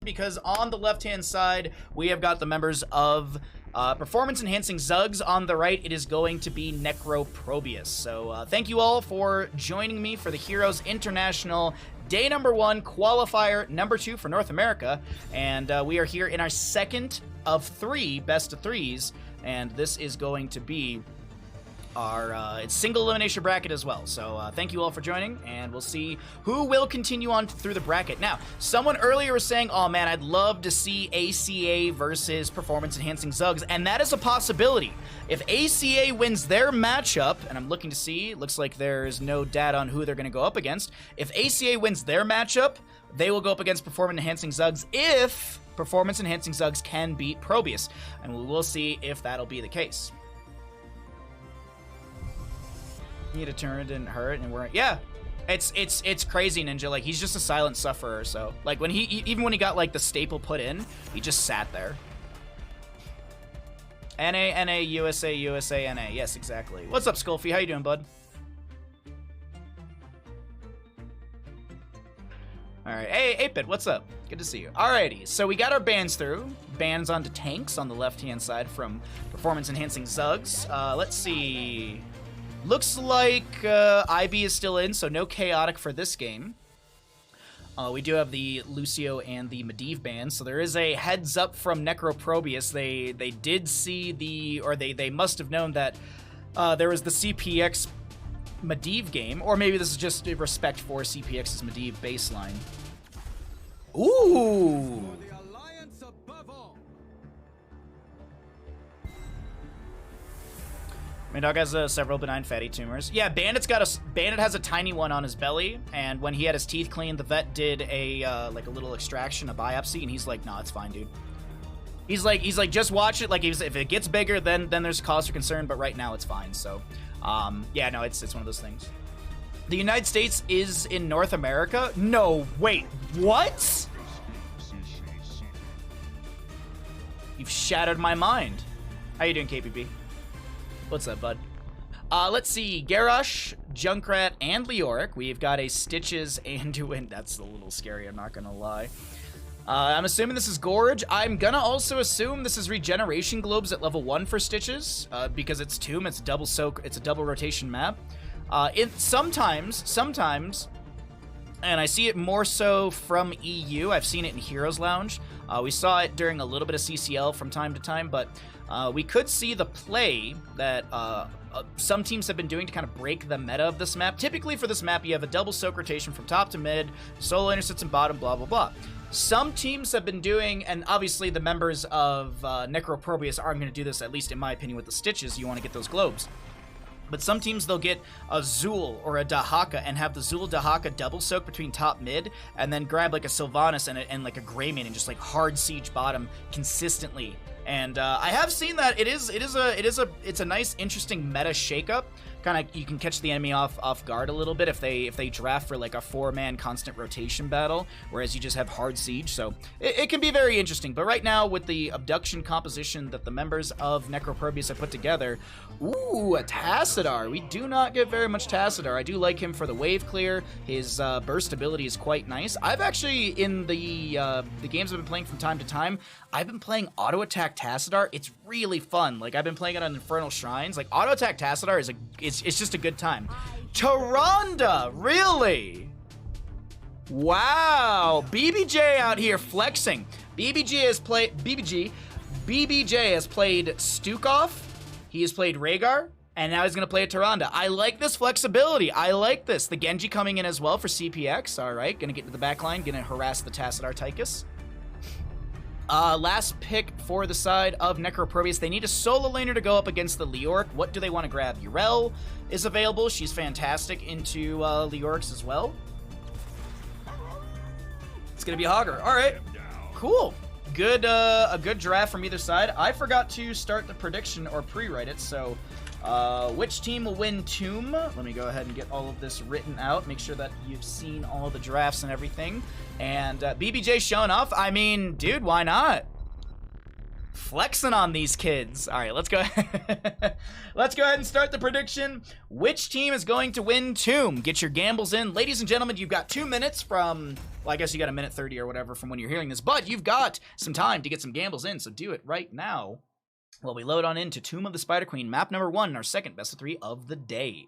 because on the left-hand side, we have got the members of Performance Enhancing Zugs. On the right, it is going to be Necro ProBUs. So thank you all for joining me for the Heroes International Day number 1, Qualifier number 2 for North America. And we are here in our second of 3 best of 3s. And this is going to be our single elimination bracket as well. So thank you all for joining, and we'll see who will continue on through the bracket. Now, someone earlier was saying, oh man, I'd love to see ACA versus Performance Enhancing Zugs, and that is a possibility. If ACA wins their matchup, and I'm looking to see, it looks like there's no data on who they're going to go up against. If ACA wins their matchup, they will go up against Performance Enhancing Zugs if Performance Enhancing Zugs can beat ProBUs, and we will see if that'll be the case. Need to turn, it didn't hurt, and we're it's crazy, Ninja. Like, he's just a silent sufferer. So like when even when he got like the staple put in, he just sat there. NA USA NA. Yes, exactly. What's up, Skullfy? How you doing, bud? All right, hey 8-Bit, what's up? Good to see you. Alrighty, so we got our bans through. Bans onto tanks on the left-hand side from Performance Enhancing Zugs. Let's see. Looks like IB is still in, so no chaotic for this game. We do have the Lucio and the Medivh bans, so there is a heads up from Necro ProBUs. They did see the, or they must have known that there was the CPX Medivh game, or maybe this is just a respect for CPX's Medivh baseline. Ooh! My dog has several benign fatty tumors. Yeah, Bandit has a tiny one on his belly, and when he had his teeth cleaned, the vet did a like a little extraction, a biopsy, and he's like, "Nah, it's fine, dude." He's like, just watch it. Like, if it gets bigger, then there's cause for concern, but right now it's fine. So, yeah, no, it's one of those things. The United States is in North America? No, wait, what? You've shattered my mind. How you doing, KPP? What's up, bud? Let's see. Garrosh, Junkrat, and Leoric. We've got a Stitches and Duin. That's a little scary, I'm not gonna lie. I'm assuming this is Gorge. I'm gonna also assume this is Regeneration Globes at level 1 for Stitches, because it's Tomb, it's double soak, it's a double rotation map. Sometimes, and I see it more so from EU. I've seen it in Heroes Lounge. We saw it during a little bit of CCL from time to time, but we could see the play that some teams have been doing to kind of break the meta of this map. Typically for this map, you have a double soak rotation from top to mid, solo intersets and bottom, blah, blah, blah. Some teams have been doing, and obviously the members of Necro ProBUs aren't going to do this, at least in my opinion, with the Stitches. You want to get those globes. But some teams, they'll get a Zul or a Dahaka and have the Zul Dahaka double soak between top mid, and then grab like a Sylvanas and like a Greymane and just like hard siege bottom consistently. And I have seen that it's a nice, interesting meta shakeup. Kind of, you can catch the enemy off guard a little bit if they draft for like a 4-man constant rotation battle, whereas you just have hard siege. So it can be very interesting. But right now, with the abduction composition that the members of Necro ProBUs have put together, ooh, a Tassadar. We do not get very much Tassadar. I do like him for the wave clear. His burst ability is quite nice. I've actually, in the games I've been playing from time to time, I've been playing auto attack Tassadar. It's really fun. Like, I've been playing it on Infernal Shrines. Like, auto attack Tassadar is it's just a good time. Tyrande, really? Wow, BBJ out here flexing. BBJ has played Stukov. He has played Rhaegar, and now he's gonna play a Tyrande. I like this flexibility. I like this. The Genji coming in as well for CPX. All right, gonna get to the back line, gonna harass the Tassadar Tychus. Last pick for the side of Necro ProBUs. They need a solo laner to go up against the Leoric. What do they want to grab? Urel is available. She's fantastic into Leoric's as well. It's going to be a Hogger. All right. Cool. Good, a good draft from either side. I forgot to start the prediction or pre-write it, so which team will win Tomb? Let me go ahead and get all of this written out. Make sure that you've seen all the drafts and everything. And BBJ showing off. I mean, dude, why not? Flexing on these kids. All right, let's go ahead. Let's go ahead and start the prediction. Which team is going to win Tomb? Get your gambles in. Ladies and gentlemen, you've got 2 minutes from, Well, I guess you got a minute 30 or whatever from when you're hearing this, but you've got some time to get some gambles in, so do it right now. While we load on into Tomb of the Spider Queen, map number 1, our second best of 3 of the day.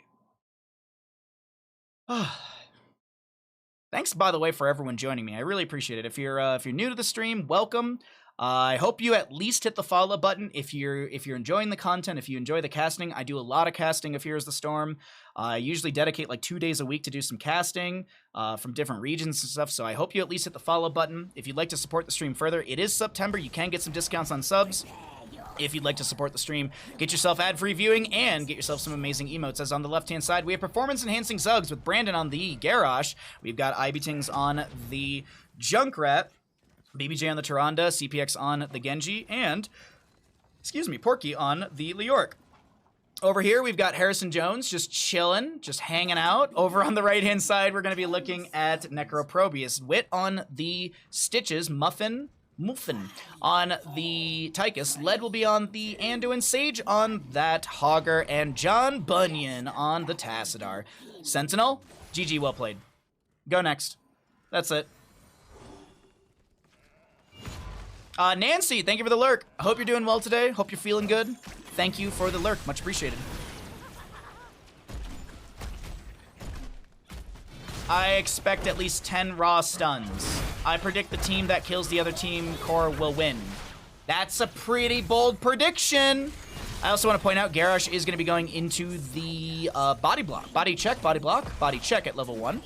Thanks, by the way, for everyone joining me. I really appreciate it. If you're new to the stream, welcome. I hope you at least hit the follow button if you're enjoying the content, if you enjoy the casting. I do a lot of casting of Heroes of the Storm. I usually dedicate like 2 days a week to do some casting from different regions and stuff, so I hope you at least hit the follow button. If you'd like to support the stream further, it is September. You can get some discounts on subs. If you'd like to support the stream, get yourself ad-free viewing and get yourself some amazing emotes. As on the left-hand side, we have performance-enhancing Zugs with Brandon on the Garrosh. We've got Ibitings on the Junkrat, BBJ on the Tyrande, CPX on the Genji, and, Porky on the Leoric. Over here, we've got Harrison Jones just chilling, just hanging out. Over on the right-hand side, we're going to be looking at Necro ProBUs. Wit on the Stitches, Muffin on the Tychus, Led will be on the Anduin, Sage on that Hogger, and John Bunyan on the Tassadar. Sentinel, GG, well played. Go next. That's it. Nancy, thank you for the lurk. I hope you're doing well today. Hope you're feeling good. Thank you for the lurk. Much appreciated. I expect at least 10 raw stuns. I predict the team that kills the other team core will win. That's a pretty bold prediction. I also want to point out Garrosh is going to be going into the body block. Body check, body block, body check at level 1.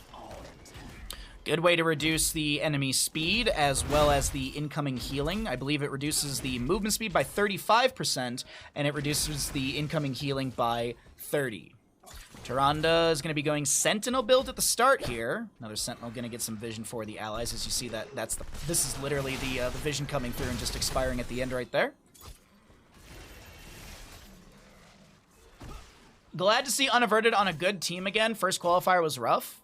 Good way to reduce the enemy speed as well as the incoming healing. I believe it reduces the movement speed by 35% and it reduces the incoming healing by 30%. Tyrande is going to be going Sentinel build at the start here. Another Sentinel going to get some vision for the allies. As you see, this is literally the vision coming through and just expiring at the end right there. Glad to see Unaverted on a good team again. First qualifier was rough.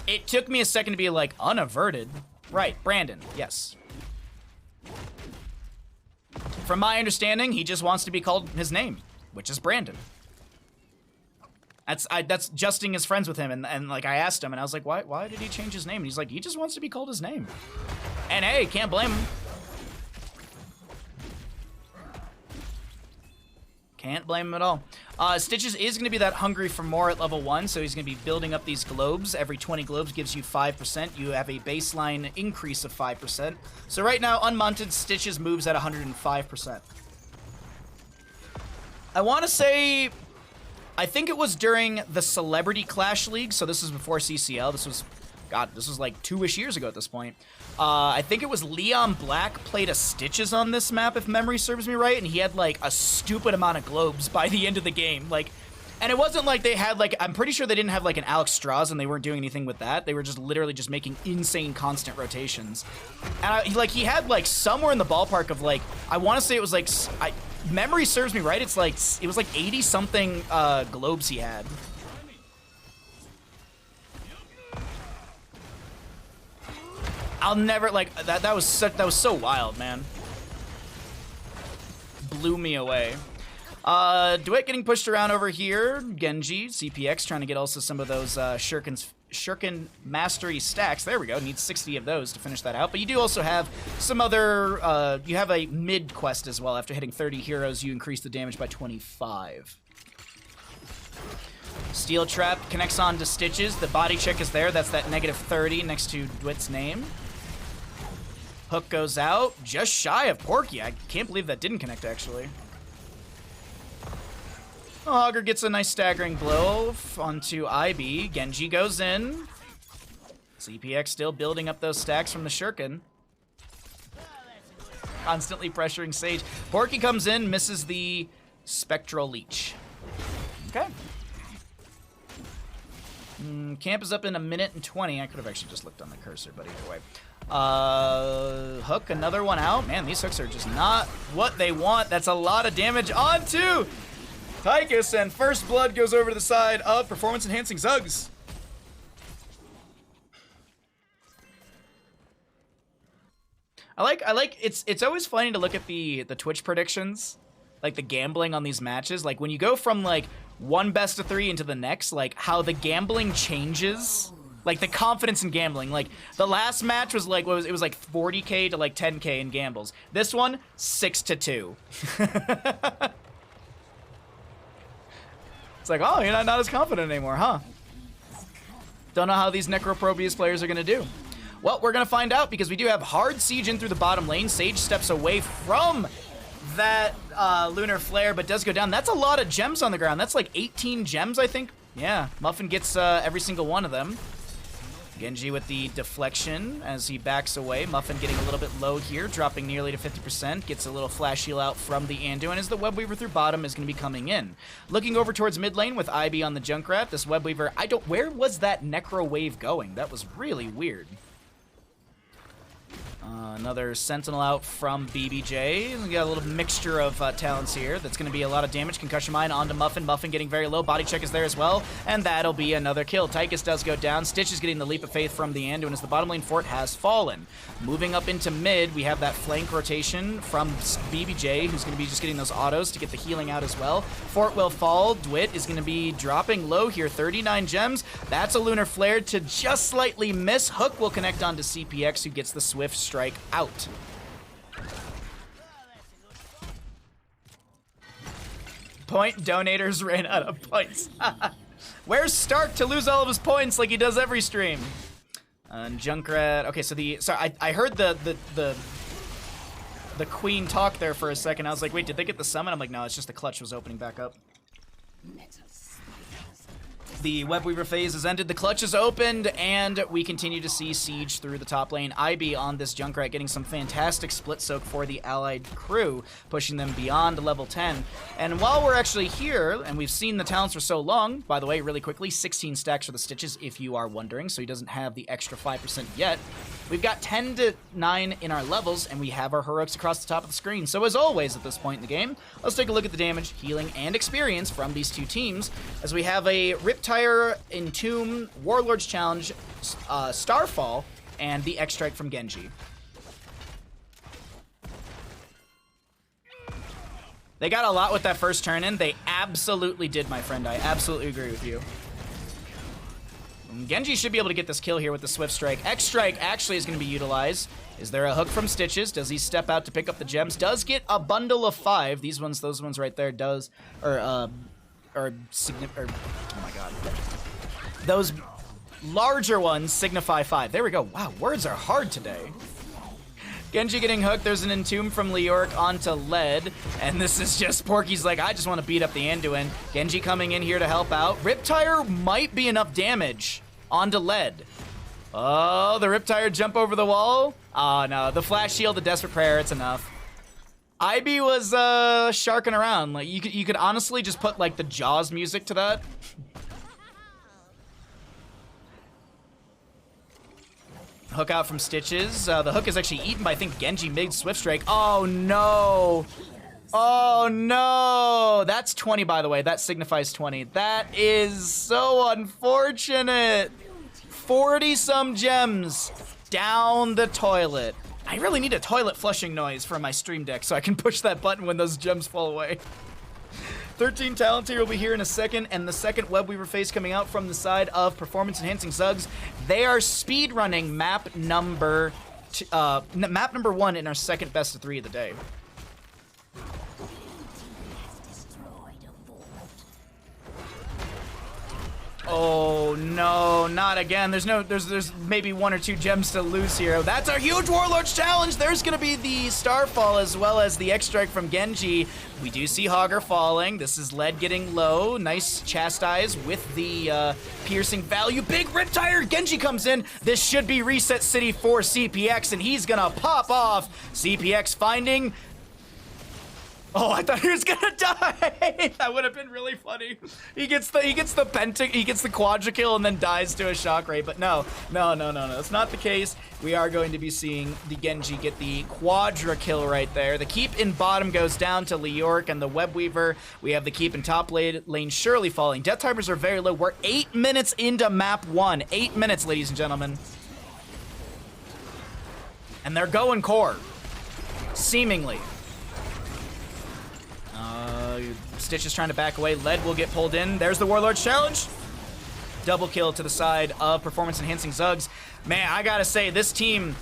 It took me a second to be like, Unaverted? Right, Brandon, yes. From my understanding, he just wants to be called his name, which is Brandon. That's Justin is friends with him, and like I asked him, and I was like, why did he change his name? And he's like, he just wants to be called his name. And hey, can't blame him. Can't blame him at all. Stitches is going to be that hungry for more at level 1, so he's going to be building up these globes. Every 20 globes gives you 5%. You have a baseline increase of 5%. So right now, unmonted, Stitches moves at 105%. I want to say, I think it was during the Celebrity Clash League, so this is before CCL. This was like 2-ish years ago at this point. I think it was Leon Black played a Stitches on this map, if memory serves me right, and he had like a stupid amount of globes by the end of the game. Like, and it wasn't like they had like, I'm pretty sure they didn't have like an Alex Strauss and they weren't doing anything with that. They were just literally just making insane constant rotations. And he had like somewhere in the ballpark of like, I want to say it was like, memory serves me right, it's like, it was like 80 something globes he had. I'll never, like, that was so wild, man. Blew me away. Duet getting pushed around over here. Genji, CPX, trying to get also some of those Shuriken Mastery stacks. There we go. Needs 60 of those to finish that out. But you do also have some other, you have a mid quest as well. After hitting 30 heroes, you increase the damage by 25. Steel Trap connects on to Stitches. The body check is there. That's that negative 30 next to Dwit's name. Hook goes out. Just shy of Porky. I can't believe that didn't connect, actually. Hogger gets a nice staggering blow onto IB. Genji goes in. CPX still building up those stacks from the Shuriken. Constantly pressuring Sage. Porky comes in, misses the Spectral Leech. Okay. Camp is up in 1:20. I could have actually just looked on the cursor, but either way. Hook, another one out. Man, these hooks are just not what they want. That's a lot of damage onto Tychus, and first blood goes over to the side of Performance Enhancing Zugs. I like it's always funny to look at the Twitch predictions, like the gambling on these matches. Like when you go from like one best of 3 into the next, like how the gambling changes Like, the confidence in gambling. Like, the last match was like, it was like 40k to like 10k in gambles. This one, 6-2. It's like, oh, you're not as confident anymore, huh? Don't know how these Necro ProBUs players are gonna do. Well, we're gonna find out because we do have hard siege in through the bottom lane. Sage steps away from that Lunar Flare, but does go down. That's a lot of gems on the ground. That's like 18 gems, I think. Yeah, Muffin gets every single one of them. Genji with the deflection as he backs away. Muffin getting a little bit low here, dropping nearly to 50%. Gets a little flash heal out from the Andu, and as the Web Weaver through bottom is going to be coming in. Looking over towards mid lane with IB on the Junkrat. This Web Weaver, where was that Necro wave going? That was really weird. Another Sentinel out from BBJ. We got a little mixture of talents here. That's going to be a lot of damage. Concussion Mine onto Muffin. Muffin getting very low. Body check is there as well. And that'll be another kill. Tychus does go down. Stitch is getting the Leap of Faith from the Andu, and as the bottom lane fort has fallen. Moving up into mid, we have that flank rotation from BBJ, who's going to be just getting those autos to get the healing out as well. Fort will fall. Dwit is going to be dropping low here. 39 gems. That's a Lunar Flare to just slightly miss. Hook will connect onto CPX, who gets the Swift Strike out. Point donators ran out of points. Where's Stark to lose all of his points like he does every stream? Junkrat. Okay, so I heard the queen talk there for a second. I was like, wait, did they get the summon? I'm like, no, it's just the clutch was opening back up. The Web Weaver phase has ended, the clutch is opened, and we continue to see siege through the top lane. IB on this Junkrat getting some fantastic split soak for the allied crew, pushing them beyond level 10. And while we're actually here, and we've seen the talents for so long, by the way, really quickly, 16 stacks for the Stitches, if you are wondering, so he doesn't have the extra 5% yet. We've got 10 to 9 in our levels, and we have our heroics across the top of the screen. So as always at this point in the game, let's take a look at the damage, healing, and experience from these two teams, as we have a Riptire, Entomb, Warlord's Challenge, Starfall, and the X-Strike from Genji. They got a lot with that first turn in. They absolutely did, my friend. I absolutely agree with you. Genji should be able to get this kill here with the Swift Strike. X-Strike actually is going to be utilized. Is there a hook from Stitches? Does he step out to pick up the gems? Does get a bundle of 5. These ones, those ones right there does, oh my god. Those larger ones signify 5. There we go. Wow, words are hard today. Genji getting hooked. There's an Entomb from Leoric onto Lead. And this is just, Porky's like, I just want to beat up the Anduin. Genji coming in here to help out. Riptire might be enough damage onto Lead. Oh, the Riptire jump over the wall. Oh, no. The Flash Shield, the Desperate Prayer, it's enough. IB was sharking around. Like, you could honestly just put, like, the Jaws music to that. Hook out from Stitches. The hook is actually eaten by, I think, Genji mid Swift Strike. Oh, no. Oh, no. That's 20, by the way. That signifies 20. That is so unfortunate. 40-some gems down the toilet. I really need a toilet flushing noise for my stream deck so I can push that button when those gems fall away. 13 talents here will be here in a second, and the second Web Weaver phase coming out from the side of Performance Enhancing Zugs. They are speed running map number 1 in our second best of 3 of the day. Oh no, not again. There's maybe 1 or 2 gems to lose here. That's a huge Warlord's Challenge. There's gonna be the Starfall as well as the X-Strike from Genji. We do see Hogger falling. This is Lead getting low. Nice Chastise with the piercing value. Big Riptire. Genji comes in. This should be Reset City for CPX, and he's gonna pop off. CPX finding... Oh, I thought he was gonna die. That would have been really funny. He gets the quadra kill and then dies to a shock ray. But no. That's not the case. We are going to be seeing the Genji get the quadra kill right there. The keep in bottom goes down to Leoric and the Web Weaver. We have the keep in top lane surely falling. Death timers are very low. We're 8 minutes into map 1. 8 minutes, ladies and gentlemen. And they're going core. Seemingly. Stitch is trying to back away. Lead will get pulled in. There's the Warlord's Challenge. Double kill to the side of Performance Enhancing Zugs. Man, I gotta say, this team,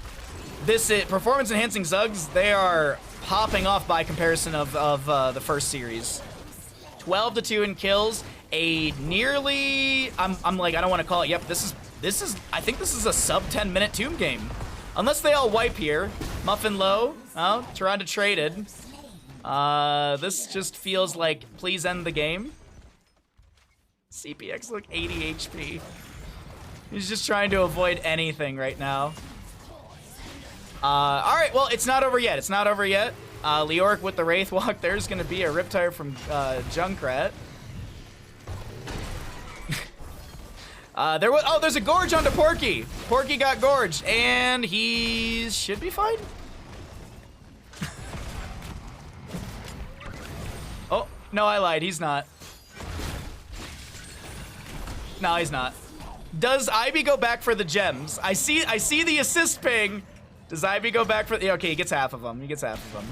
Performance Enhancing Zugs, they are popping off by comparison of the first series. 12-2 in kills, a nearly, I'm like, I don't want to call it, yep, this is, I think this is a sub 10 minute Tomb game. Unless they all wipe here. Muffin low, oh, Tyrande traded. This just feels like, please end the game. CPX look 80 HP. He's just trying to avoid anything right now. Alright, well, it's not over yet. It's not over yet. Leoric with the Wraith Walk. There's going to be a Riptire from Junkrat. There's a Gorge onto Porky. Porky got Gorged, and he should be fine. Oh, no, I lied. He's not. No, he's not. Does Ivy go back for the gems? I see the assist ping. Does Ivy go back for the... Okay, he gets half of them. He gets half of them.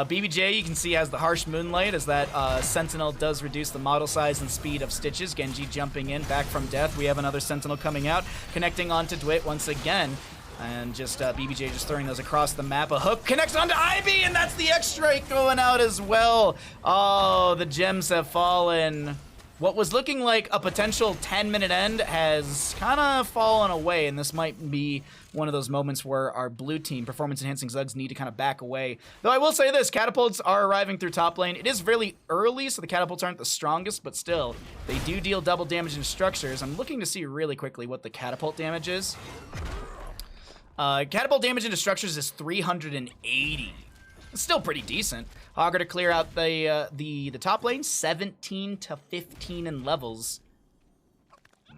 BBJ, you can see, has the Harsh Moonlight, as that Sentinel does reduce the model size and speed of Stitches. Genji jumping in, back from death. We have another Sentinel coming out, connecting onto Dwight once again. And just BBJ just throwing those across the map. A hook connects onto Ivy, and that's the X-Strike going out as well. Oh, the gems have fallen. What was looking like a potential 10-minute end has kind of fallen away, and this might be one of those moments where our blue team, Performance Enhancing Zugs, need to kind of back away. Though I will say this, catapults are arriving through top lane. It is really early, so the catapults aren't the strongest, but still, they do deal double damage into structures. I'm looking to see really quickly what the catapult damage is. Catapult damage into structures is 380. It's still pretty decent. Hogger to clear out the top lane, 17 to 15 in levels.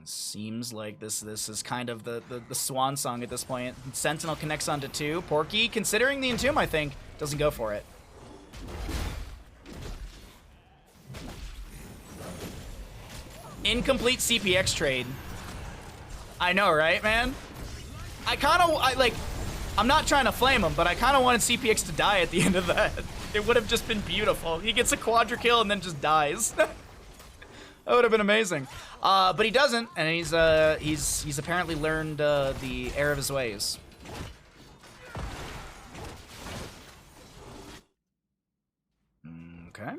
Seems like this is kind of the swan song at this point. Sentinel connects onto 2. Porky, considering the Entomb, I think, doesn't go for it. Incomplete CPX trade. I know, right, man? I'm not trying to flame him, but I kind of wanted CPX to die at the end of that. It would have just been beautiful. He gets a quadra kill and then just dies. That would have been amazing. But he doesn't, and he's apparently learned the error of his ways. Okay.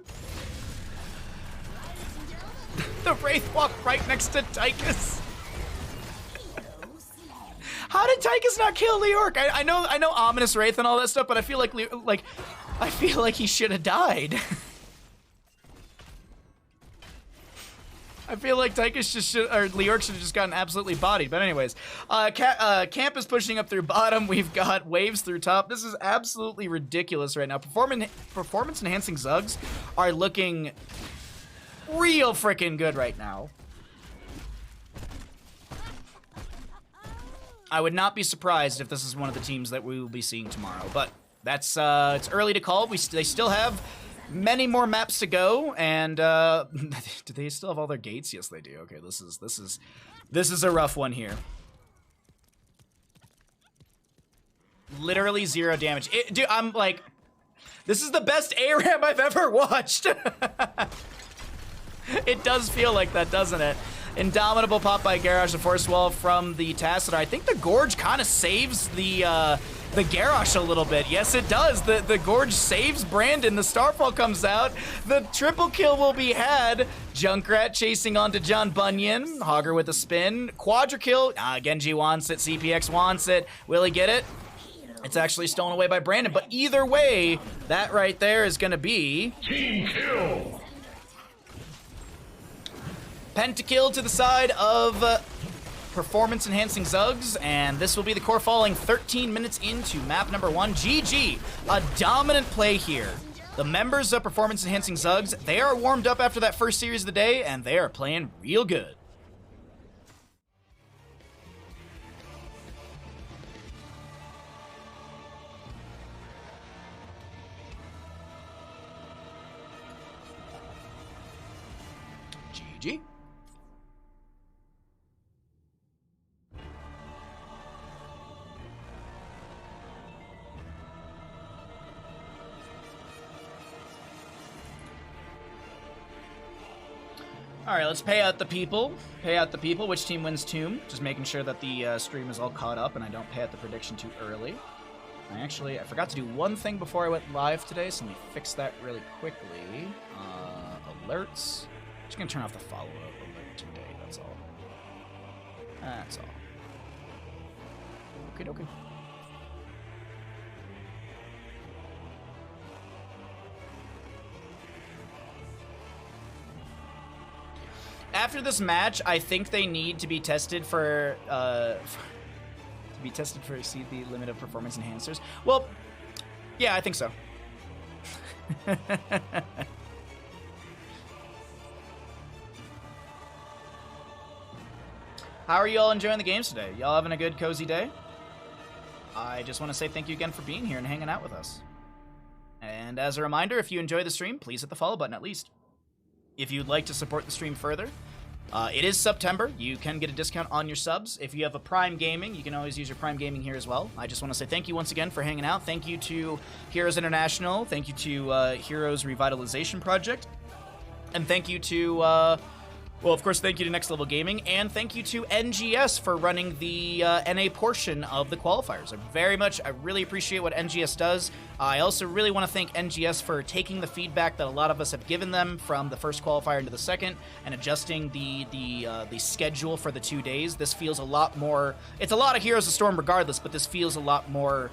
The Wraith Walk right next to Tychus. How did Tychus not kill Leoric? I know Ominous Wraith and all that stuff, but I feel like he should have died. I feel like Tychus Leoric should have just gotten absolutely bodied. But anyways, Camp is pushing up through bottom. We've got waves through top. This is absolutely ridiculous right now. Performance enhancing Zugs are looking real freaking good right now. I would not be surprised if this is one of the teams that we will be seeing tomorrow, but that's it's early to call. They still have many more maps to go, and do they still have all their gates? Yes, they do. Okay, this is a rough one here. Literally 0 damage. Dude, I'm like, this is the best ARAM I've ever watched. It does feel like that, doesn't it? Indomitable pop by Garrosh, the Force Wall from the Tassadar. I think the Gorge kind of saves the Garrosh a little bit. Yes, it does. The Gorge saves Brandon. The Starfall comes out. The triple kill will be had. Junkrat chasing onto John Bunyan. Hogger with a spin. Quadra kill. Genji wants it. CPX wants it. Will he get it? It's actually stolen away by Brandon. But either way, that right there is going to be team kill. Pentakill to the side of Performance Enhancing Zugs, and this will be the core falling 13 minutes into map number 1. GG, a dominant play here. The members of Performance Enhancing Zugs, they are warmed up after that first series of the day, and they are playing real good. GG. All right, let's pay out the people. Pay out the people. Which team wins tomb? Just making sure that the stream is all caught up and I don't pay out the prediction too early. I forgot to do one thing before I went live today, so let me fix that really quickly. Alerts. Just gonna turn off the follow-up alert today, that's all. That's all. Okay, okay. After this match, I think they need to be tested for see the limit of performance enhancers. Well, yeah, I think so. How are you all enjoying the games today? Y'all having a good, cozy day? I just want to say thank you again for being here and hanging out with us. And as a reminder, if you enjoy the stream, please hit the follow button at least. If you'd like to support the stream further, it is September. You can get a discount on your subs. If you have a Prime Gaming, you can always use your Prime Gaming here as well. I just want to say thank you once again for hanging out. Thank you to Heroes International. Thank you to Heroes Revitalization Project. And thank you to, well, of course, thank you to Next Level Gaming. And thank you to NGS for running the NA portion of the qualifiers. I really appreciate what NGS does. I also really want to thank NGS for taking the feedback that a lot of us have given them from the first qualifier into the second and adjusting the schedule for the 2 days. This feels a lot more... It's a lot of Heroes of Storm regardless, but this feels a lot more...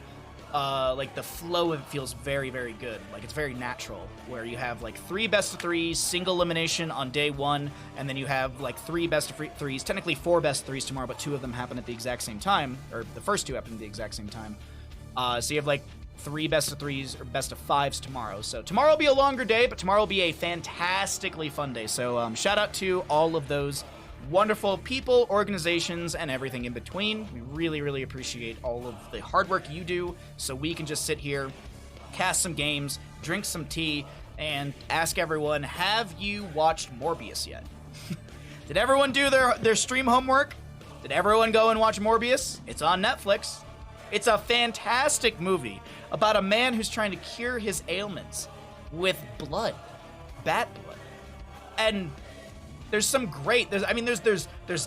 like the flow of it feels very, very good. Like it's very natural, where you have like 3 best of 3s, single elimination on day 1, and then you have like 3 best of 3s, technically 4 best of 3s tomorrow, but 2 of them happen at the exact same time, or the first 2 happen at the exact same time. So you have like 3 best of 3s or best of 5s tomorrow. So tomorrow will be a longer day, but tomorrow will be a fantastically fun day. So shout out to all of those wonderful people, organizations, and everything in between. We really, really appreciate all of the hard work you do so we can just sit here, cast some games, drink some tea, and ask everyone, have you watched Morbius yet? Did everyone do their stream homework? Did everyone go and watch Morbius? It's on Netflix. It's a fantastic movie about a man who's trying to cure his ailments with blood. Bat blood. And there's some great, there's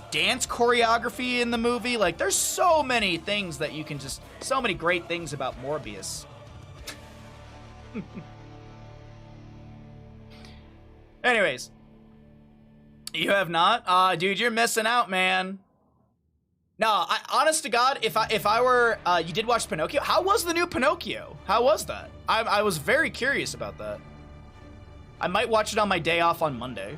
dance choreography in the movie. Like, there's so many things that you can just, so many great things about Morbius. Anyways, you have not? Dude, you're missing out, man. No, honest to God, if I were, you did watch Pinocchio? How was the new Pinocchio? How was that? I was very curious about that. I might watch it on my day off on Monday.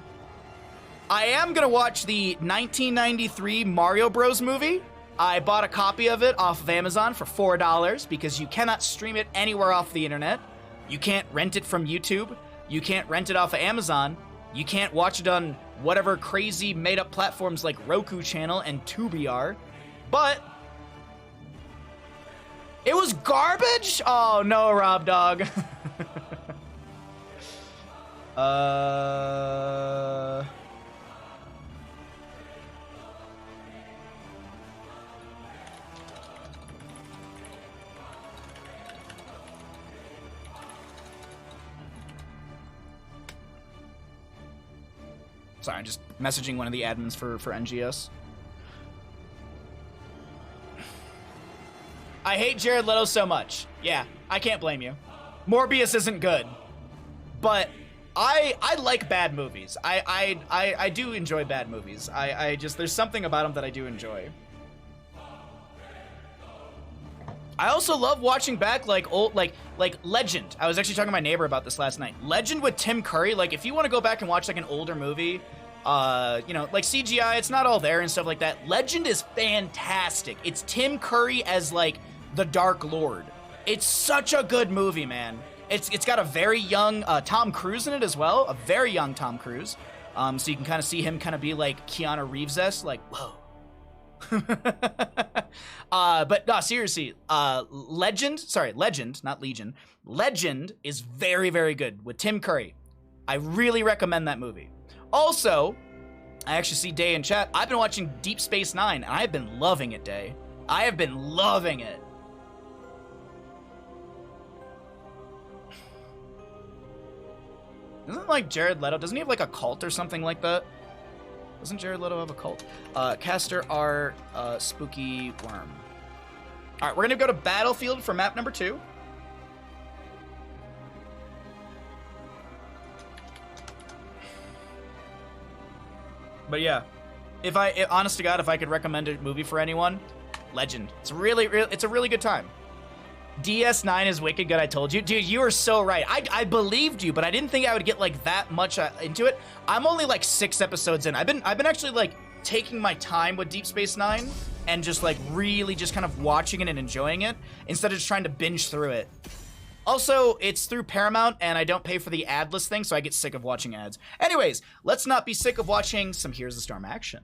I am gonna watch the 1993 Mario Bros. Movie. I bought a copy of it off of Amazon for $4 because you cannot stream it anywhere off the internet. You can't rent it from YouTube. You can't rent it off of Amazon. You can't watch it on whatever crazy made-up platforms like Roku Channel and Tubi are. But it was garbage? Oh no, Rob Dog. Sorry, I'm just messaging one of the admins for NGS. I hate Jared Leto so much. Yeah, I can't blame you. Morbius isn't good, but I like bad movies. I do enjoy bad movies. I just, there's something about them that I do enjoy. I also love watching back like old, like Legend. I was actually talking to my neighbor about this last night. Legend with Tim Curry. Like, if you want to go back and watch like an older movie, you know, like CGI, it's not all there and stuff like that. Legend is fantastic. It's Tim Curry as like the Dark Lord. It's such a good movie, man. It's got a very young Tom Cruise in it as well, a very young Tom Cruise. So you can kind of see him kind of be like Keanu Reeves-esque, like whoa. But no, seriously, Legend, not Legion. Legend is very, very good with Tim Curry. I really recommend that movie. Also, I actually see Day in chat. I've been watching Deep Space Nine, and I've been loving it, Day. I have been loving it. Isn't like Jared Leto, doesn't he have like a cult or something like that? Doesn't Jared Leto have a cult? Caster R, Spooky Worm. All right, we're gonna go to Battlefield for map number 2. But yeah, honest to God, if I could recommend a movie for anyone, Legend. It's it's a really good time. DS9 is wicked good, I told you. Dude, you are so right. I believed you, but I didn't think I would get like that much into it. I'm only like 6 episodes in. I've been actually like taking my time with Deep Space Nine and just like really just kind of watching it and enjoying it instead of just trying to binge through it. Also, it's through Paramount, and I don't pay for the adless thing, so I get sick of watching ads. Anyways, let's not be sick of watching some Here's the Storm action.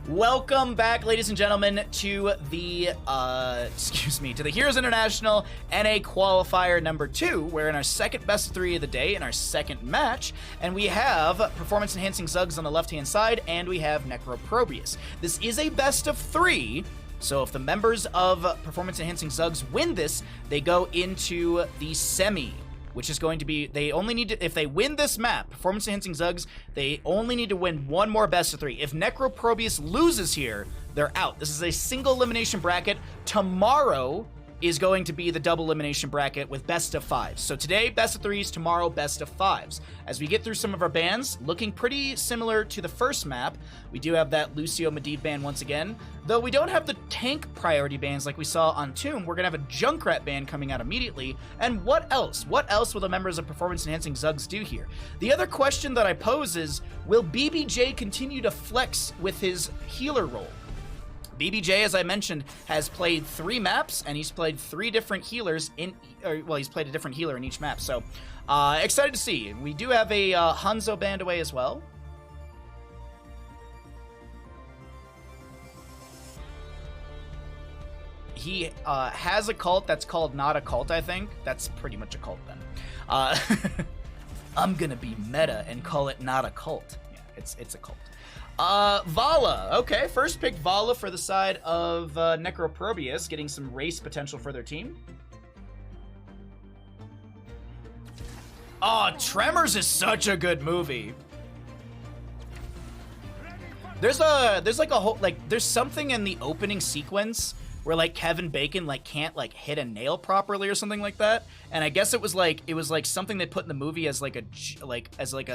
Welcome back, ladies and gentlemen, to the, to the Heroes International NA Qualifier number 2. We're in our second best of 3 of the day in our second match, and we have performance-enhancing Zugs on the left-hand side, and we have Necro ProBUs. This is a best of 3, so if the members of performance-enhancing Zugs win this, they go into the semi, which is going to be, they only need to, if they win this map, performance-enhancing Zugs, they only need to win 1 more best of 3. If Necro ProBUs loses here, they're out. This is a single elimination bracket. Tomorrow is going to be the double elimination bracket with best of 5s. So today, best of 3s, tomorrow, best of 5s. As we get through some of our bans, looking pretty similar to the first map, we do have that Lucio Medivh ban once again. Though we don't have the tank priority bans like we saw on Tomb, we're going to have a Junkrat ban coming out immediately. And what else? What else will the members of Performance Enhancing Zugs do here? The other question that I pose is, will BBJ continue to flex with his healer role? BBJ, as I mentioned, has played 3 maps, and he's played 3 different healers he's played a different healer in each map, so excited to see. We do have a Hanzo band away as well. He has a cult that's called Not a Cult, I think. That's pretty much a cult then. I'm gonna be meta and call it Not a Cult. Yeah, it's a cult. Vala. Okay, first pick Vala for the side of Necro ProBUs, getting some race potential for their team. Oh, Tremors is such a good movie. There's like a whole, like, there's something in the opening sequence where like Kevin Bacon like can't like hit a nail properly or something like that, and I guess it was like something they put in the movie as like a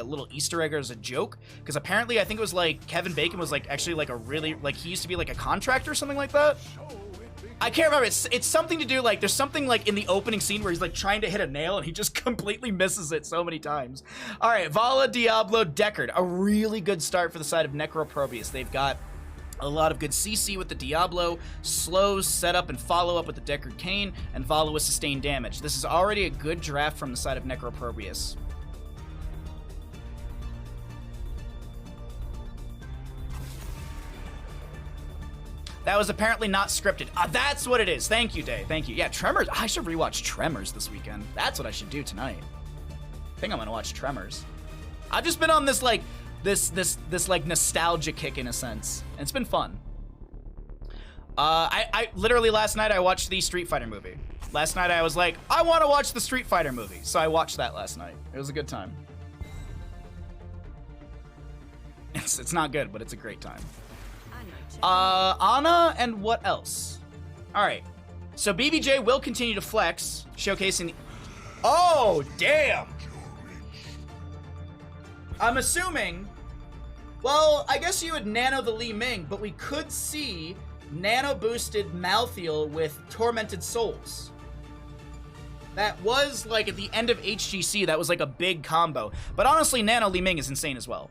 little Easter egg or as a joke, because apparently I think it was like Kevin Bacon was like actually like a really like he used to be like a contractor or something like that. I can't remember. It's something to do like there's something like in the opening scene where he's like trying to hit a nail and he just completely misses it so many times. All right, Vala, Diablo, Deckard, a really good start for the side of Necro ProBUs. They've got a lot of good CC with the Diablo, slow setup and follow-up with the Deckard Cain, and Vala with sustained damage. This is already a good draft from the side of Necro ProBUs. That was apparently not scripted. That's what it is. Thank you, Day. Thank you. Yeah, Tremors. I should rewatch Tremors this weekend. That's what I should do tonight. I think I'm gonna watch Tremors. I've just been on this like this like nostalgia kick in a sense, and it's been fun. I literally last night I watched the Street Fighter movie. Last night I was like, I want to watch the Street Fighter movie, so I watched that last night. It was a good time. It's not good, but it's a great time. Ana and what else? All right, so BBJ will continue to flex, showcasing the... Oh, damn! I'm assuming... Well, I guess you would nano the Li Ming, but we could see nano-boosted Malthael with Tormented Souls. That was, like, at the end of HGC, that was, like, a big combo. But honestly, nano Li Ming is insane as well.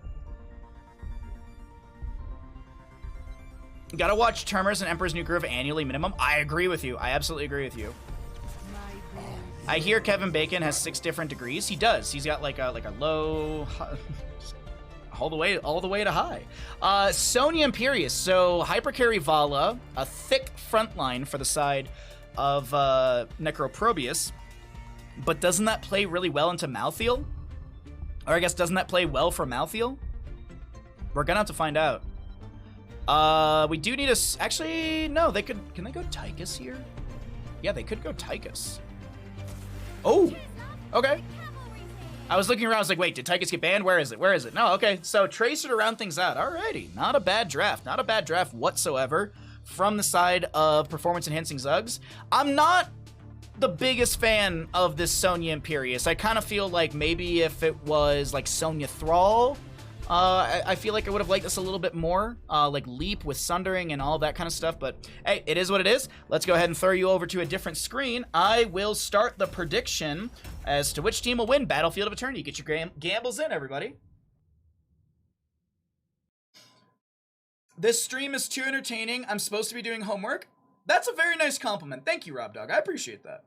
You gotta watch Tremors and Emperor's New Groove annually minimum. I agree with you. I absolutely agree with you. I hear Kevin Bacon has 6 different degrees. He does. He's got, like a low... all the way to high. Sonya Imperious. So Hypercarry Vala, a thick front line for the side of Necro ProBUs. But doesn't that play really well into Malthael? Or I guess doesn't that play well for Malthael? We're gonna have to find out. We do need a... Actually, no, they could... Can they go Tychus here? Yeah, they could go Tychus. Oh! Okay. I was looking around, I was like, wait, did Tychus get banned? Where is it? Where is it? No, okay. So Tracer to round things out. Alrighty. Not a bad draft. Not a bad draft whatsoever from the side of performance-enhancing Zugs. I'm not the biggest fan of this Sonya Imperius. I kind of feel like maybe if it was like Sonya Thrall, I feel like I would have liked this a little bit more, like Leap with Sundering and all that kind of stuff, but hey, it is what it is. Let's go ahead and throw you over to a different screen. I will start the prediction as to which team will win Battlefield of Eternity. Get your gambles in, everybody. This stream is too entertaining. I'm supposed to be doing homework. That's a very nice compliment. Thank you, Rob Dog. I appreciate that.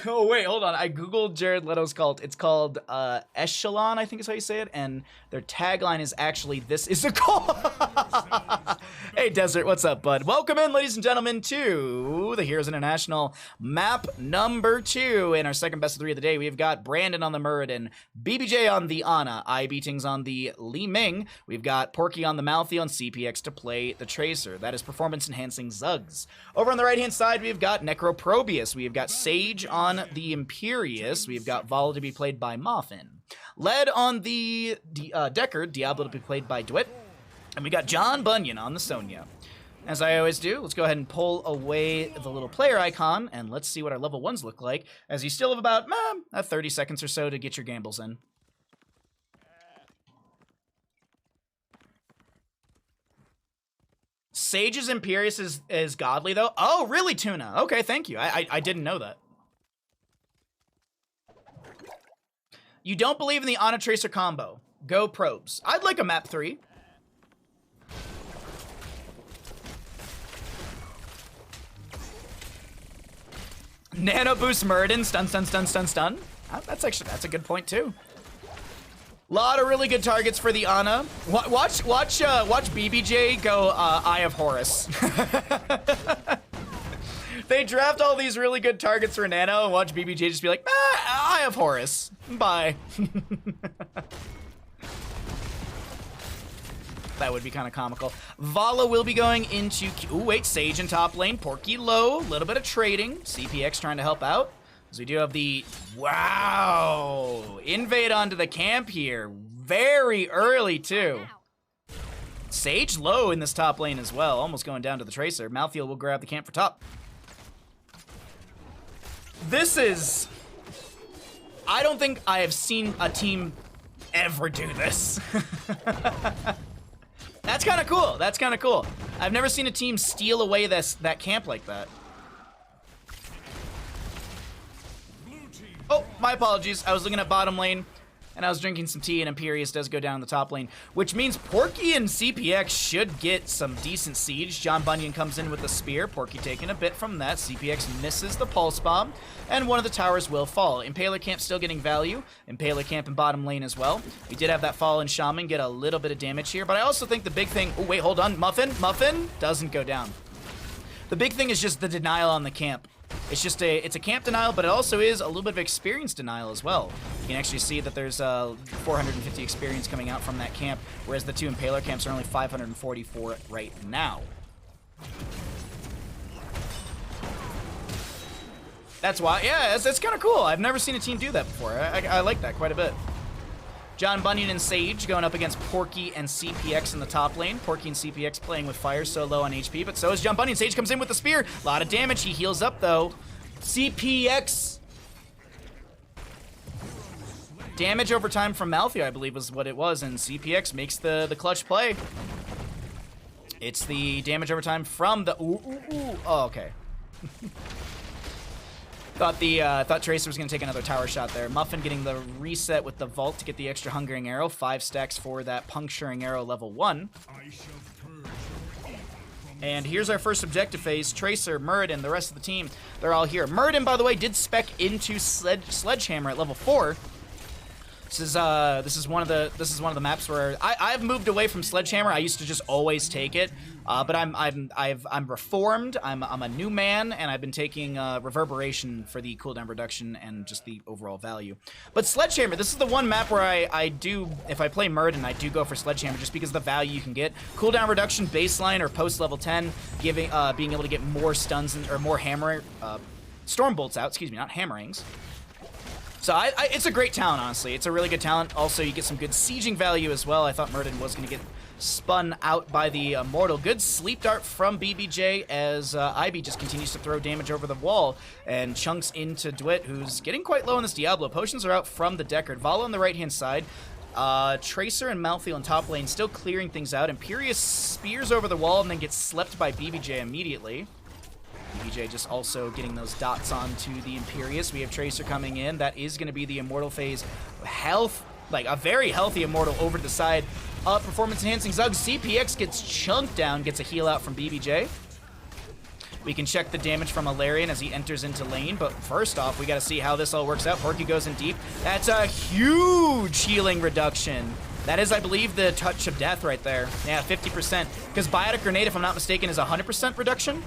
Oh, wait, hold on. I googled Jared Leto's cult. It's called Echelon, I think is how you say it, and their tagline is actually, "This is a cult." Hey, Desert, what's up, bud? Welcome in, ladies and gentlemen, to the Heroes International map number 2. In our second best of 3 of the day, we've got Brandon on the Muradin, BBJ on the Ana, iBeatings on the Li Ming. We've got Porky on the Malthy on CPX to play the Tracer. That is performance-enhancing Zugs. Over on the right-hand side, we've got Necro ProBUs. We've got Sage on the Imperius. We've got Vala to be played by Moffin. Led on the Deckard, Diablo to be played by DeWitt. And we got John Bunyan on the Sonya. As I always do, let's go ahead and pull away the little player icon, and let's see what our level 1s look like, as you still have about 30 seconds or so to get your gambles in. Sage's Imperius is godly, though? Oh, really, Tuna? Okay, thank you. I didn't know that. You don't believe in the Ana Tracer combo. Go probes. I'd like a map 3. Nano boost Muradin, stun, stun, stun, stun, stun. That's a good point too. Lot of really good targets for the Ana. Watch BBJ go Eye of Horus. They draft all these really good targets for Nano and watch BBJ just be like, Eye of Horus. Bye. That would be kind of comical. Vala will be going into... Ooh, wait, Sage in top lane. Porky low. A little bit of trading. CPX trying to help out. As we do have the... Wow! Invade onto the camp here. Very early, too. Sage low in this top lane as well. Almost going down to the Tracer. Malthiel will grab the camp for top. This is... I don't think I have seen a team ever do this. That's kind of cool. That's kind of cool. I've never seen a team steal away that camp like that. Oh, my apologies. I was looking at bottom lane, and I was drinking some tea, and Imperius does go down the top lane, which means Porky and CPX should get some decent siege. John Bunyan comes in with the spear. Porky taking a bit from that. CPX misses the pulse bomb, and one of the towers will fall. Impaler Camp still getting value. Impaler Camp in bottom lane as well. We did have that fallen shaman get a little bit of damage here, but I also think the big thing... Oh, wait, hold on. Muffin doesn't go down. The big thing is just the denial on the camp. It's a camp denial, but it also is a little bit of experience denial as well. You can actually see that there's 450 experience coming out from that camp, whereas the 2 Impaler camps are only 544 right now. That's why, yeah, it's kind of cool. I've never seen a team do that before. I like that quite a bit. John Bunyan and Sage going up against Porky and CPX in the top lane. Porky and CPX playing with fire, so low on HP, but so is John Bunyan. Sage comes in with the spear. A lot of damage. He heals up, though. CPX. Damage over time from Malthy, I believe, was what it was, and CPX makes the clutch play. It's the damage over time from the... Oh, okay. Thought Tracer was going to take another tower shot there. Muffin getting the reset with the vault to get the extra hungering arrow. 5 stacks for that puncturing arrow level 1. And here's our first objective phase. Tracer, Muradin, the rest of the team, they're all here. Muradin, by the way, did spec into Sledgehammer at level 4. This is one of the maps where I've moved away from Sledgehammer. I used to just always take it, but I'm reformed. I'm a new man, and I've been taking Reverberation for the cooldown reduction and just the overall value. But Sledgehammer, this is the one map where I do, if I play Muradin, I do go for Sledgehammer just because of the value you can get. Cooldown reduction, baseline or post level 10, being able to get more stuns or more hammer Storm Bolts out, excuse me, not Hammerings. So it's a great talent, honestly. It's a really good talent. Also, you get some good sieging value as well. I thought Murden was going to get spun out by the Immortal. Good sleep dart from BBJ as Ivy just continues to throw damage over the wall and chunks into Dwight, who's getting quite low in this Diablo. Potions are out from the Deckard. Vala on the right-hand side. Tracer and Malthael in top lane still clearing things out. Imperious spears over the wall and then gets slept by BBJ immediately. BBJ just also getting those dots onto the Imperious. We have Tracer coming in. That is going to be the Immortal phase. Health, like a very healthy Immortal over to the side. Performance enhancing Zugs. CPX gets chunked down, gets a heal out from BBJ. We can check the damage from Alarian as he enters into lane, but first off, we got to see how this all works out. Porky goes in deep. That's a huge healing reduction. That is, I believe, the touch of death right there. Yeah, 50%. Because Biotic Grenade, if I'm not mistaken, is 100% reduction.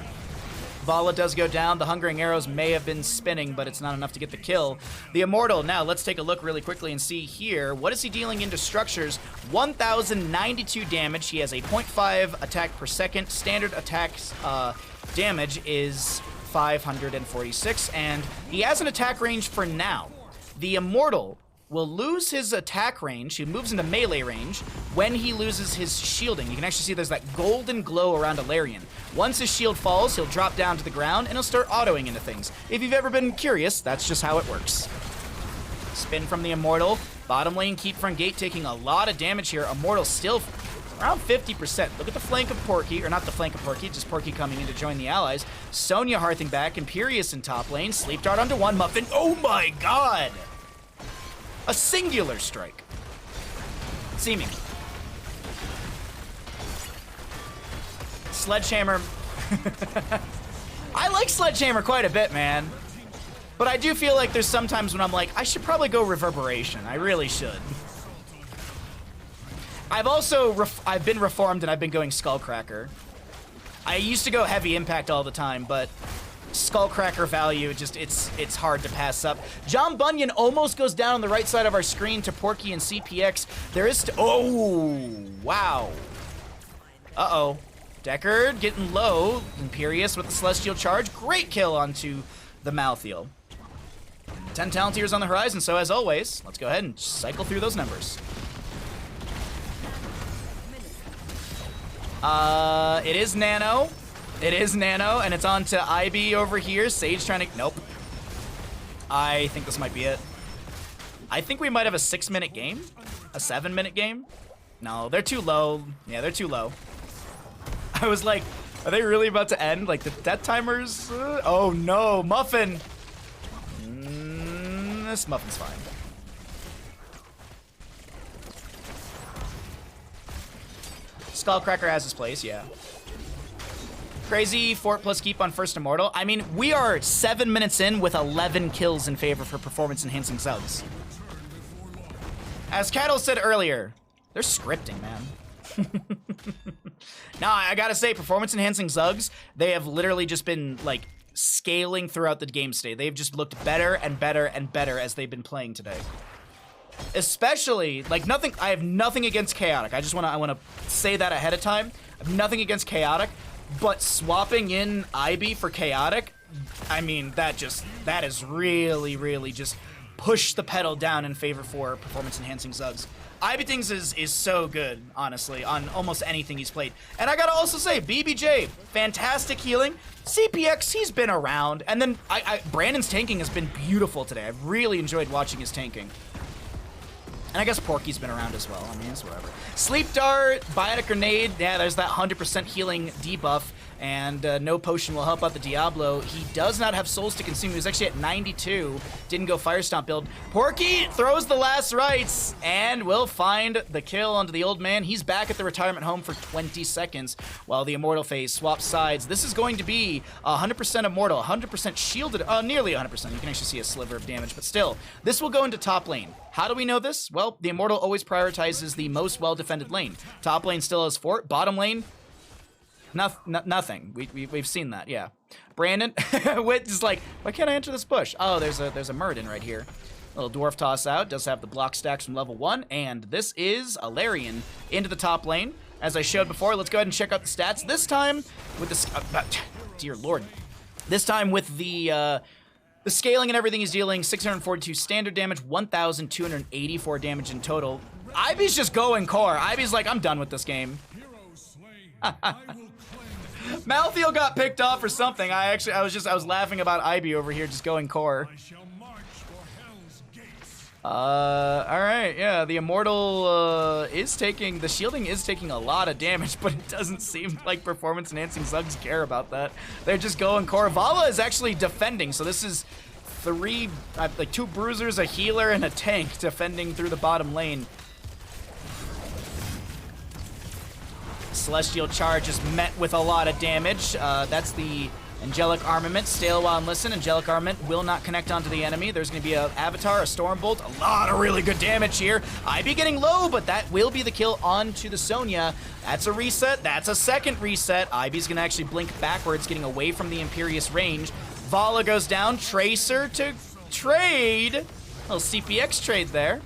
Vala does go down. The Hungering Arrows may have been spinning, but it's not enough to get the kill. The Immortal, now let's take a look really quickly and see here. What is he dealing into structures? 1,092 damage. He has a 0.5 attack per second. Standard attacks damage is 546, and he has an attack range for now. The Immortal will lose his attack range. He moves into melee range when he loses his shielding. You can actually see there's that golden glow around Alarian. Once his shield falls, he'll drop down to the ground and he'll start autoing into things. If you've ever been curious, that's just how it works. Spin from the Immortal. Bottom lane, keep front gate taking a lot of damage here. Immortal still around 50%. Look at the flank of Porky, or not the flank of Porky, just Porky coming in to join the allies. Sonya hearthing back, Imperious in top lane. Sleep dart onto one, Muffin. Oh my god! A singular strike. Seeming. Sledgehammer. I like Sledgehammer quite a bit, man. But I do feel like there's sometimes when I'm like, I should probably go Reverberation. I really should. I've been reformed and I've been going Skullcracker. I used to go Heavy Impact all the time, but Skullcracker value, it's hard to pass up. John Bunyan almost goes down on the right side of our screen to Porky and CPX. There is oh, wow. Uh-oh. Deckard getting low. Imperious with the Celestial Charge. Great kill onto the Malthael. 10 talent tiers on the horizon, so as always, let's go ahead and cycle through those numbers. It is Nano. It is Nano, and it's on to IB over here. Sage trying to... Nope. I think this might be it. I think we might have a 6-minute game. A 7-minute game. No, they're too low. Yeah, they're too low. I was like, are they really about to end? Like, the death timers? Oh, no. Muffin. This Muffin's fine. Skullcracker has his place, yeah. Crazy Fort plus keep on first Immortal. I mean, we are 7 minutes in with 11 kills in favor for performance-enhancing Zugs. As Cattle said earlier, they're scripting, man. Now, I gotta say, performance-enhancing Zugs, they have literally just been, like, scaling throughout the game state. They've just looked better and better and better as they've been playing today. Especially, like, I have nothing against Chaotic. I wanna say that ahead of time. I have nothing against Chaotic. But swapping in IB for Chaotic, I mean, that is really, really just push the pedal down in favor for performance-enhancing Zugs. IB things is so good, honestly, on almost anything he's played. And I gotta also say, BBJ, fantastic healing. CPX, he's been around. And then Brandon's tanking has been beautiful today. I've really enjoyed watching his tanking. And I guess Porky's been around as well. I mean, it's whatever. Sleep Dart, Biotic Grenade. Yeah, there's that 100% healing debuff. And no potion will help out the Diablo. He does not have souls to consume. He was actually at 92. Didn't go Fire Stomp build. Porky throws the last rites and will find the kill onto the old man. He's back at the retirement home for 20 seconds while the Immortal phase swaps sides. This is going to be 100% Immortal, 100% shielded, nearly 100%. You can actually see a sliver of damage, but still, this will go into top lane. How do we know this? Well, the Immortal always prioritizes the most well-defended lane. Top lane still has fort. Bottom lane, nothing. We've seen that, yeah. Brandon, Wit is like, why can't I enter this bush? Oh, there's a Murden right here. Little dwarf toss out. Does have the block stacks from level 1, and this is Alarian into the top lane. As I showed before, let's go ahead and check out the stats. This time with the dear lord. This time with the The scaling and everything is dealing 642 standard damage, 1,284 damage in total. Ivy's just going core. Ivy's like, I'm done with this game. Malthael got picked off or something. I was laughing about Ivy over here just going core. Alright, yeah, the Immortal the shielding is taking a lot of damage, but it doesn't seem like performance enhancing Zugs care about that. They're just going core. Vala is actually defending, so this is like 2 bruisers, a healer, and a tank defending through the bottom lane. Celestial Charge is met with a lot of damage. That's the Angelic Armament. Stay a while and listen. Angelic Armament will not connect onto the enemy. There's going to be an Avatar, a Stormbolt. A lot of really good damage here. Ivy getting low, but that will be the kill onto the Sonya. That's a reset. That's a second reset. Ivy's going to actually blink backwards, getting away from the Imperious range. Vala goes down. Tracer to trade. A little CPX trade there.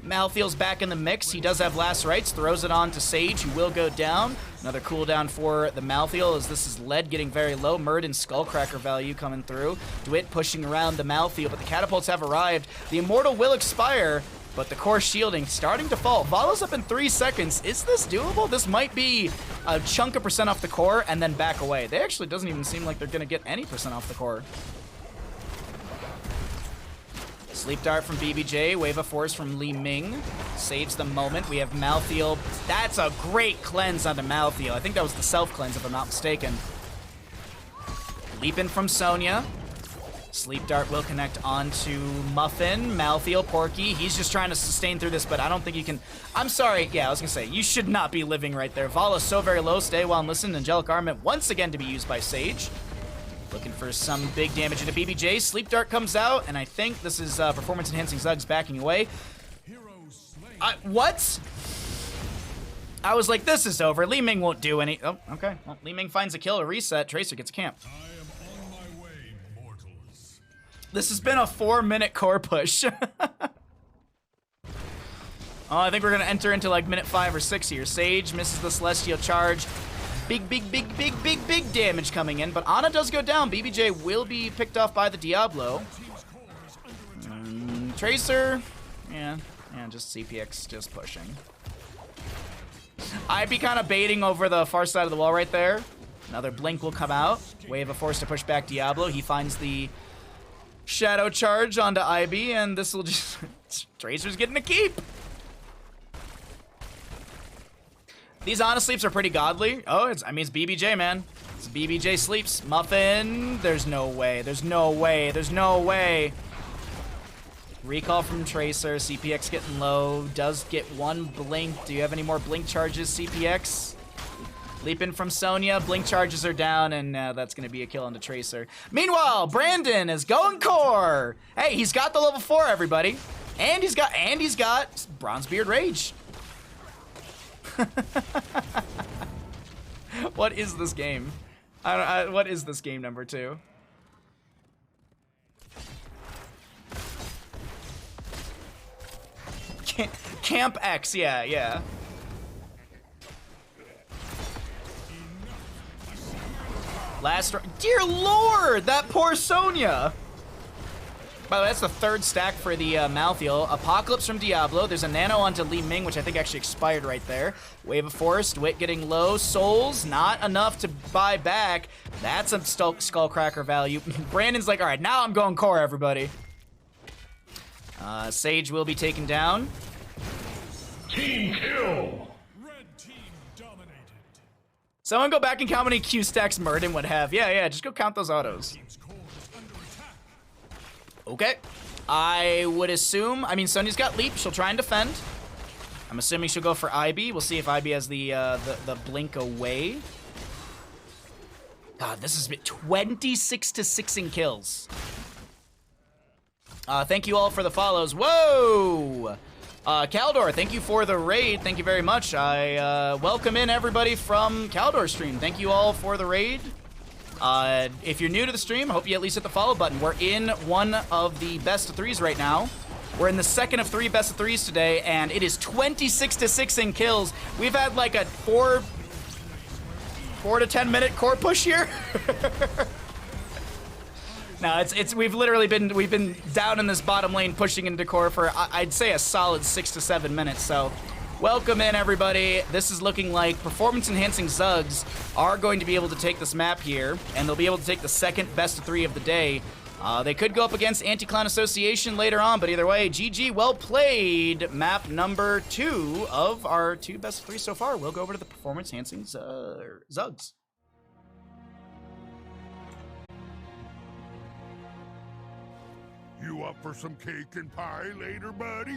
Malthael's back in the mix. He does have Last Rites. Throws it on to Sage, who will go down. Another cooldown for the Malthael as this is lead getting very low. Murd and Skullcracker value coming through. Dwight pushing around the Malthael, but the catapults have arrived. The Immortal will expire, but the core shielding starting to fall. Vala's up in 3 seconds. Is this doable? This might be a chunk of percent off the core and then back away. They actually doesn't even seem like they're going to get any percent off the core. Sleep Dart from BBJ, Wave of Force from Li Ming. Saves the moment. We have Malthael. That's a great cleanse onto Malthael. I think that was the self-cleanse if I'm not mistaken. Leap in from Sonya. Sleep Dart will connect onto Muffin. Malthael, Porky. He's just trying to sustain through this, but I don't think you can... I'm sorry. Yeah, I was going to say, you should not be living right there. Vala's so very low. Stay while and listen. Angelic Armament once again to be used by Sage. Looking for some big damage into BBJ. Sleep Dart comes out, and I think this is performance-enhancing Zugs backing away. What? I was like, this is over. Li Ming won't do any... Oh, okay. Well, Li Ming finds a kill, a reset. Tracer gets a camp. I am on my way, mortals. This has been a 4-minute core push. Oh, I think we're going to enter into like minute 5 or 6 here. Sage misses the Celestial Charge. Big damage coming in, but Ana does go down. BBJ will be picked off by the Diablo. Tracer, yeah, just CPX, just pushing. I'd be kind of baiting over the far side of the wall right there. Another blink will come out. Wave of Force to push back Diablo. He finds the Shadow Charge onto IB, and this will just... Tracer's getting a keep. These Ana sleeps are pretty godly. Oh, it's BBJ, man. It's BBJ sleeps. Muffin. There's no way. There's no way. There's no way. Recall from Tracer. CPX getting low. Does get 1 blink. Do you have any more blink charges, CPX? Leap in from Sonya. Blink charges are down, and that's going to be a kill onto Tracer. Meanwhile, Brandon is going core. Hey, he's got the level 4, everybody. And he's got Bronzebeard Rage. What is this game? What is this game number 2? Camp X, yeah. Last... Dear Lord, that poor Sonya! By the way, that's the 3rd stack for the Malthael. Apocalypse from Diablo. There's a nano onto Li Ming, which I think actually expired right there. Wave of Force. Dwight getting low. Souls, not enough to buy back. That's a Skullcracker value. Brandon's like, all right, now I'm going core, everybody. Sage will be taken down. Team kill! Red team dominated. Someone go back and count how many Q stacks Murden would have. Yeah, just go count those autos. Okay. I would assume, I mean, Sonya's got leap. She'll try and defend. I'm assuming she'll go for IB. We'll see if IB has the blink away. God, this has been 26-6 in kills. Thank you all for the follows. Whoa! Caldor, thank you for the raid. Thank you very much. I welcome in everybody from Caldor stream. Thank you all for the raid. If you're new to the stream, I hope you at least hit the follow button. We're in one of the best of 3s right now. We're in the second of 3 best of 3s today, and it is 26-6 in kills. We've had like a 4 to 10 minute core push here. No, it's we've literally been down in this bottom lane pushing into core for I'd say a solid 6 to 7 minutes. So, welcome in everybody. This is looking like performance enhancing Zugs are going to be able to take this map here, and they'll be able to take the second best of 3 of the day. They could go up against Anti-Clown Association later on, but either way, GG, well played. Map number 2 of our 2 best of 3 so far. We'll go over to the performance enhancing Zugs. You up for some cake and pie later, buddy?